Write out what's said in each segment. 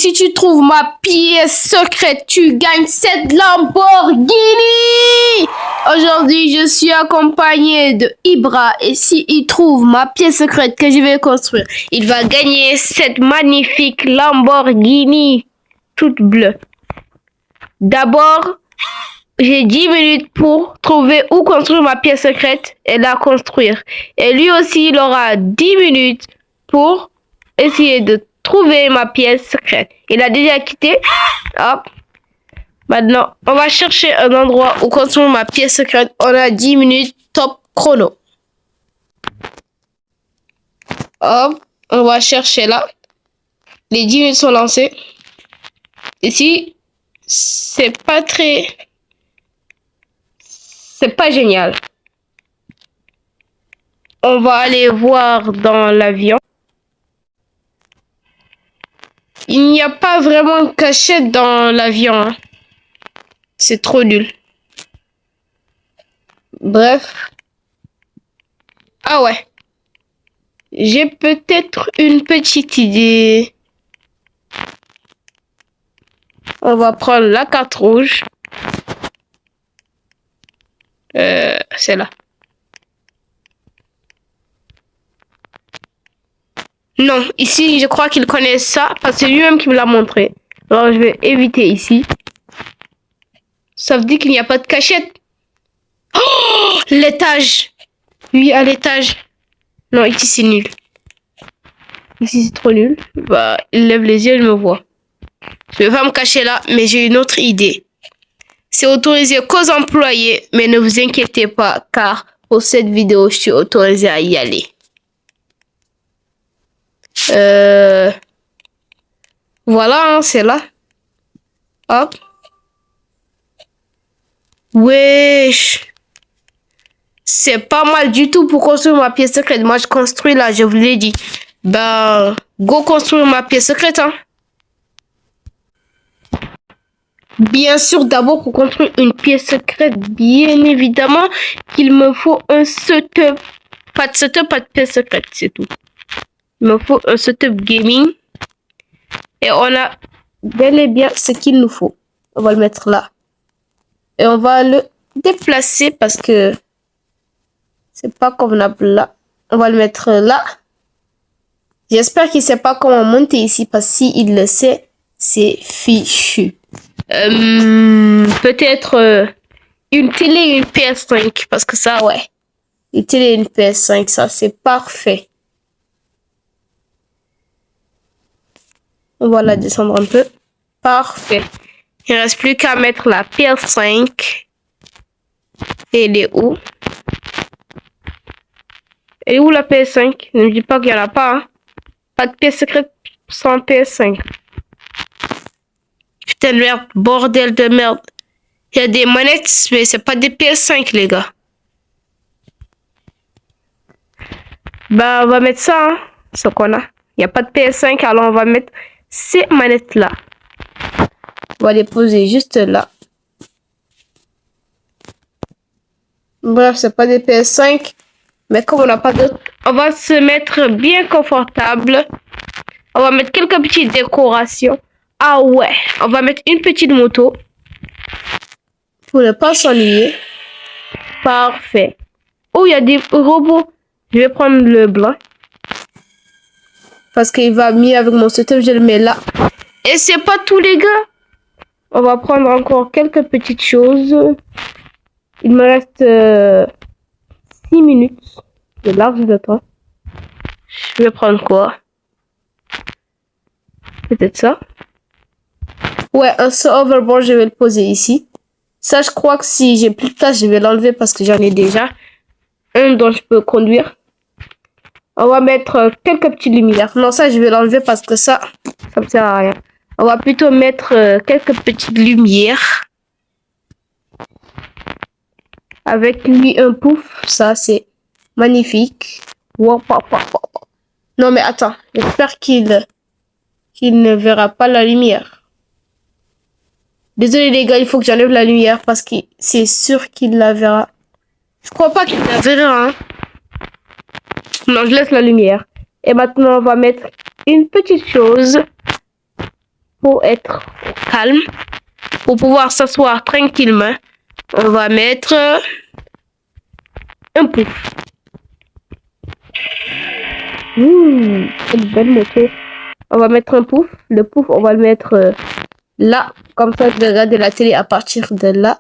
si tu trouves ma pièce secrète, tu gagnes cette Lamborghini. Aujourd'hui, je suis accompagné de Ibra et s'il trouve ma pièce secrète que je vais construire, il va gagner cette magnifique Lamborghini toute bleue. D'abord, j'ai 10 minutes pour trouver où construire ma pièce secrète et la construire. Et lui aussi, il aura 10 minutes pour essayer de trouver ma pièce secrète. Il a déjà quitté. Hop. Maintenant, on va chercher un endroit où construire ma pièce secrète. On a 10 minutes top chrono. Hop. On va chercher là. Les 10 minutes sont lancées. Ici, c'est pas génial. On va aller voir dans l'avion. Il n'y a pas vraiment de cachette dans l'avion. Hein. C'est trop nul. Bref. Ah ouais. J'ai peut-être une petite idée. On va prendre la carte rouge. C'est là. Non, ici, je crois qu'il connaît ça parce que c'est lui-même qui me l'a montré. Alors, je vais éviter ici. Ça veut dire qu'il n'y a pas de cachette. Oh, l'étage. Oui, à l'étage. Non, ici, c'est nul. Ici, c'est trop nul. Bah, il lève les yeux, il me voit. Je vais pas me cacher là, mais j'ai une autre idée. C'est autorisé qu'aux employés, mais ne vous inquiétez pas, car pour cette vidéo, je suis autorisé à y aller. Voilà, hein, c'est là. Hop. Wesh. C'est pas mal du tout pour construire ma pièce secrète. Moi, je construis là, je vous l'ai dit. Ben, go construire ma pièce secrète, hein. Bien sûr, d'abord, pour construire une pièce secrète, bien évidemment, qu'il me faut un setup. Pas de setup, pas de pièce secrète, c'est tout. Il me faut un setup gaming. Et on a bel et bien ce qu'il nous faut. On va le mettre là. Et on va le déplacer parce que c'est pas convenable là. On va le mettre là. J'espère qu'il sait pas comment monter ici parce que s'il le sait, c'est fichu. Peut-être une télé et une PS5 parce que ça, ouais. Une télé et une PS5, ça, c'est parfait. On va la descendre un peu. Parfait. Il ne reste plus qu'à mettre la PS5. Et elle est où? Elle est où la PS5? Ne me dis pas qu'il n'y en a pas. Hein? Pas de pièce secrète sans PS5. Putain de merde. Bordel de merde. Il y a des manettes, mais c'est pas des PS5, les gars. Bah, on va mettre ça, hein, ce qu'on a. Il n'y a pas de PS5, alors on va mettre ces manettes-là. On va les poser juste là. Bref, c'est pas des PS5. Mais comme on n'a pas d'autres, on va se mettre bien confortable. On va mettre quelques petites décorations. Ah ouais, on va mettre une petite moto. Pour ne pas s'ennuyer. Parfait. Oh, il y a des robots. Je vais prendre le blanc. Parce qu'il va mieux avec mon setup, je le mets là. Et c'est pas tout, les gars. On va prendre encore quelques petites choses. Il me reste 6 minutes de large de temps. Je vais prendre quoi? Peut-être ça. Ouais, un hoverboard, je vais le poser ici. Ça, je crois que si j'ai plus de place, je vais l'enlever parce que j'en ai déjà un dont je peux conduire. On va mettre quelques petites lumières. Non, ça, je vais l'enlever parce que ça me sert à rien. On va plutôt mettre quelques petites lumières. Avec lui, un pouf. Ça, c'est magnifique. Wow, wow, wow, wow. Non, mais attends. J'espère qu'il ne verra pas la lumière. Désolé, les gars, il faut que j'enlève la lumière parce que c'est sûr qu'il la verra. Je crois pas qu'il la verra, hein. Non, je laisse la lumière. Et maintenant, on va mettre une petite chose. Pour être calme, pour pouvoir s'asseoir tranquillement, on va mettre un pouf. Quelle belle moto. On va mettre un pouf. Le pouf, on va le mettre là. Comme ça, je vais regarder la télé à partir de là.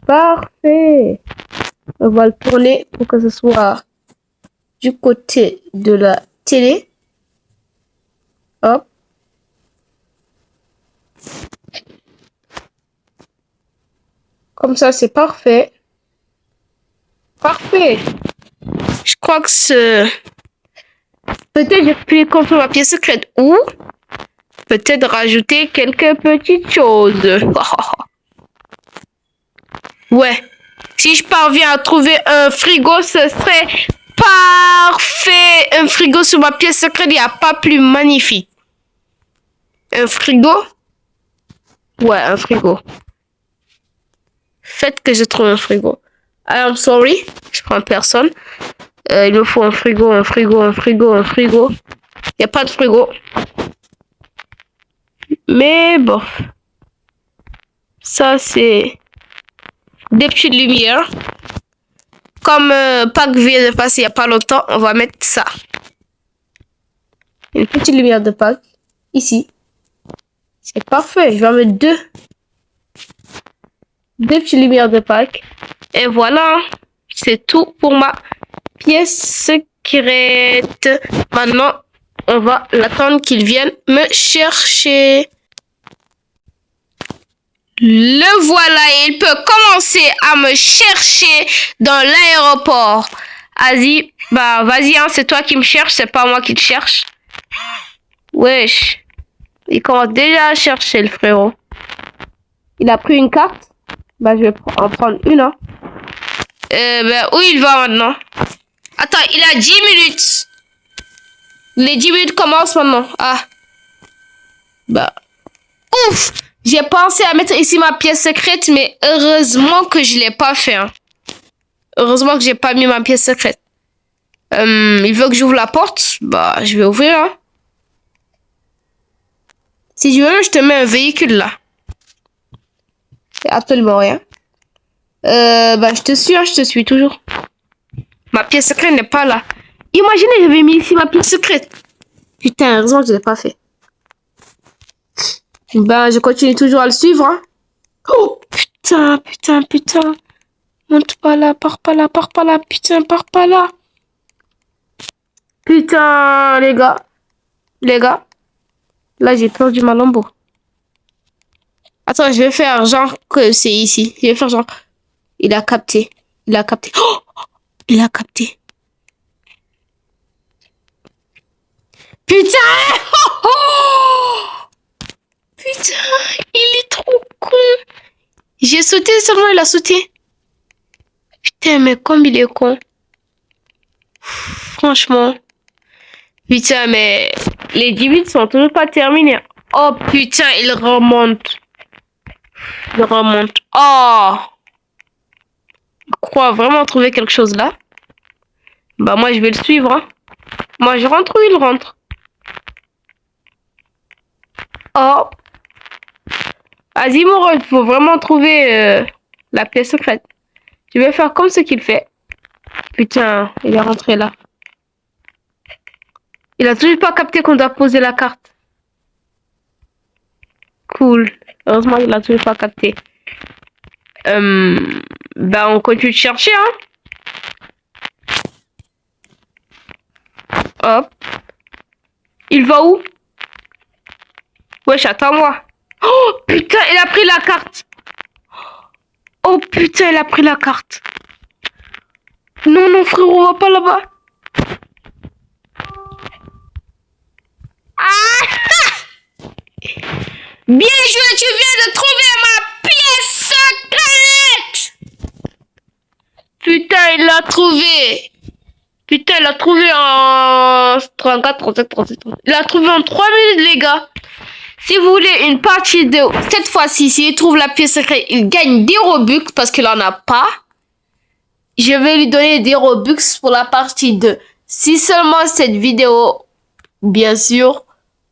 Parfait. On va le tourner pour que ce soit du côté de la télé. Hop. Comme ça, c'est parfait. Parfait. Je crois que ce... Peut-être j'ai pu construire ma pièce secrète. Ou peut-être rajouter quelques petites choses. Ouais. Si je parviens à trouver un frigo, ce serait parfait. Un frigo sur ma pièce secrète, il n'y a pas plus magnifique. Un frigo? Ouais, un frigo. Faites que je trouve un frigo. I'm sorry. Je prends personne. Il me faut un frigo, un frigo, un frigo, un frigo. Il n'y a pas de frigo. Mais bon. Ça, c'est des petites lumières. Comme Pâques vient de passer il n'y a pas longtemps, on va mettre ça. Une petite lumière de Pâques. Ici. C'est parfait. Je vais en mettre deux. Deux petites lumières de Pâques. Et voilà. C'est tout pour ma pièce secrète. Maintenant, on va l'attendre qu'il vienne me chercher. Le voilà, il peut commencer à me chercher dans l'aéroport. Vas-y, bah vas-y, hein, c'est toi qui me cherche, c'est pas moi qui te cherche. Wesh, il commence déjà à chercher le frérot. Il a pris une carte. Bah je vais en prendre une. Hein. Bah, où il va maintenant? Attends, il a 10 minutes. Les 10 minutes commencent maintenant. Ah. Bah. Ouf! J'ai pensé à mettre ici ma pièce secrète, mais heureusement que je l'ai pas fait. Hein. Heureusement que j'ai pas mis ma pièce secrète. Il veut que j'ouvre la porte. Bah, je vais ouvrir. Hein. Si je veux, je te mets un véhicule là. C'est absolument rien. Bah, je te suis, hein, je te suis toujours. Ma pièce secrète n'est pas là. Imaginez, j'avais mis ici ma pièce secrète. Putain, heureusement que je l'ai pas fait. Ben, je continue toujours à le suivre. Hein. Oh, putain, putain, putain. Monte pas là, pars pas là, pars pas là. Putain, pars pas là. Putain, les gars. Les gars. Là, j'ai perdu ma Lambo. Attends, je vais faire genre que c'est ici. Je vais faire genre... Il a capté. Il a capté. Oh, il a capté. Putain. Oh, oh. Putain, il est trop con. J'ai sauté seulement, il a sauté. Putain, mais comme il est con. Franchement. Putain, mais les 10 minutes sont toujours pas terminées. Oh putain, il remonte. Il remonte. Oh. Il croit vraiment trouver quelque chose là. Bah moi je vais le suivre. Hein. Moi je rentre ou il rentre? Oh. Vas-y mon rôle, il faut vraiment trouver la pièce secrète. Je vais faire comme ce qu'il fait. Putain, il est rentré là. Il a toujours pas capté qu'on doit poser la carte. Cool. Heureusement, il a toujours pas capté. Bah, on continue de chercher, hein. Hop. Il va où? Wesh, attends-moi. Oh, putain, il a pris la carte. Oh, putain, il a pris la carte. Non, non, frérot, on va pas là-bas. Ah! Bien joué, tu viens de trouver ma pièce secrète. Putain, il l'a trouvé. Putain, il l'a trouvé en 34, 37, 37. Il l'a trouvé en 3 minutes, les gars. Si vous voulez une partie de... Cette fois-ci, s'il trouve la pièce secrète, il gagne des Robux parce qu'il en a pas. Je vais lui donner des Robux pour la partie 2. Si seulement cette vidéo, bien sûr,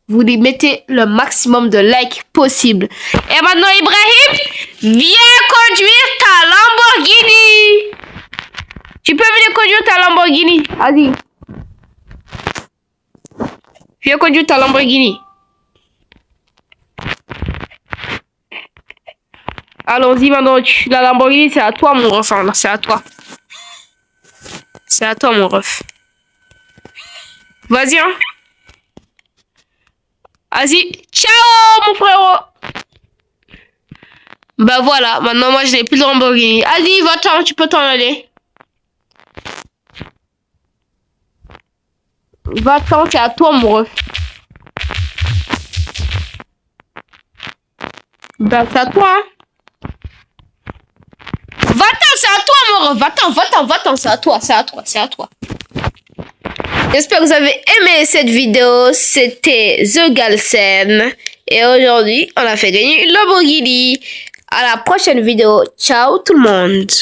vous lui mettez le maximum de likes possible. Et maintenant, Ibrahim, viens conduire ta Lamborghini. Tu peux venir conduire ta Lamborghini. Vas-y. Viens conduire ta Lamborghini. Allons-y maintenant. La Lamborghini, c'est à toi, mon ref. C'est à toi. C'est à toi, mon ref. Vas-y, hein. Vas-y. Ciao, mon frérot. Bah voilà. Maintenant, moi, je n'ai plus de Lamborghini. Vas-y, va-t'en. Tu peux t'en aller. Va-t'en, c'est à toi, mon ref. Bah, c'est à toi, hein. Va-t'en, c'est à toi, mon ref. Va-t'en, c'est à toi, c'est à toi. J'espère que vous avez aimé cette vidéo. C'était The Galsen. Et aujourd'hui, on a fait gagner une Lamborghini. À la prochaine vidéo. Ciao tout le monde.